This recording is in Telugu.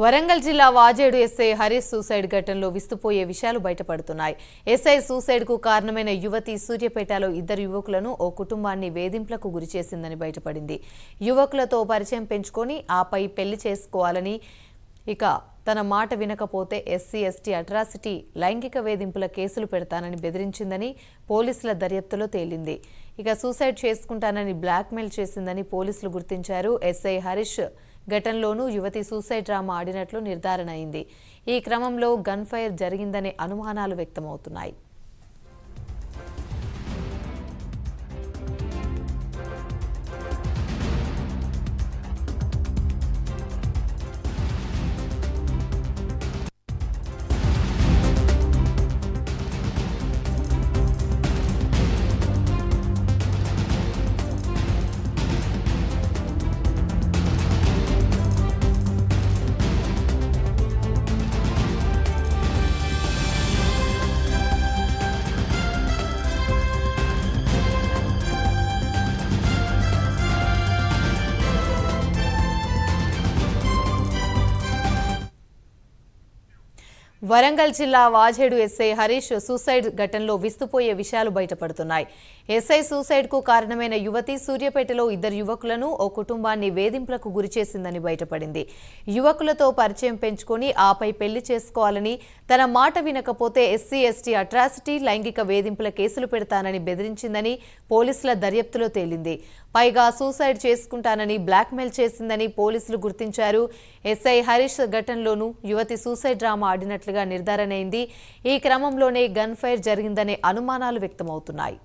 వరంగల్ జిల్లా వాజేడు ఎస్ఐ హరీష్ సూసైడ్ ఘటనలో విస్తుపోయే విషయాలు బయటపడుతున్నాయి. ఎస్ఐ సూసైడ్ కు కారణమైన యువతి సూర్యాపేటలో ఇద్దరు యువకులను ఓ కుటుంబాన్ని వేధింపులకు గురిచేసిందని బయటపడింది. యువకులతో పరిచయం పెంచుకొని ఆపై పెళ్లి చేసుకోవాలని, ఇక తన మాట వినకపోతే ఎస్సీ ఎస్టీ అట్రాసిటీ లైంగిక వేధింపుల కేసులు పెడతానని బెదిరించిందని పోలీసుల దర్యాప్తులో తేలింది. ఇక సూసైడ్ చేసుకుంటానని బ్లాక్మెయిల్ చేసిందని పోలీసులు గుర్తించారు. ఎస్ఐ హరీష్ ఘటనలోనూ యువతి సూసైడ్ డ్రామా ఆడినట్లు నిర్ధారణ అయింది. ఈ క్రమంలో గన్ ఫైర్ జరిగిందనే అనుమానాలు వ్యక్తమవుతున్నాయి. వరంగల్ జిల్లా వాజేడు ఎస్ఐ హరీష్ సూసైడ్ ఘటనలో విస్తుపోయే విషయాలు బయటపడుతున్నాయి. ఎస్ఐ సూసైడ్ కు కారణమైన యువతి సూర్యాపేటలో ఇద్దరు యువకులను ఓ కుటుంబాన్ని వేధింపులకు గురిచేసిందని బయటపడింది. యువకులతో పరిచయం పెంచుకొని ఆపై పెళ్లి చేసుకోవాలని, తన మాట వినకపోతే ఎస్సీ ఎస్టీ అట్రాసిటీ లైంగిక వేధింపుల కేసులు పెడతానని బెదిరించిందని పోలీసుల దర్యాప్తులో తేలింది. పైగా సూసైడ్ చేసుకుంటానని బ్లాక్మెయిల్ చేసిందని పోలీసులు గుర్తించారు. ఎస్ఐ హరీష్ ఘటనలోనూ యువతి సూసైడ్ డ్రామా ఆడినట్లుగా నిర్ధారణ అయింది. ఈ క్రమంలోనే గన్ ఫైర్ జరిగిందనే అనుమానాలు వ్యక్తమవుతున్నాయి.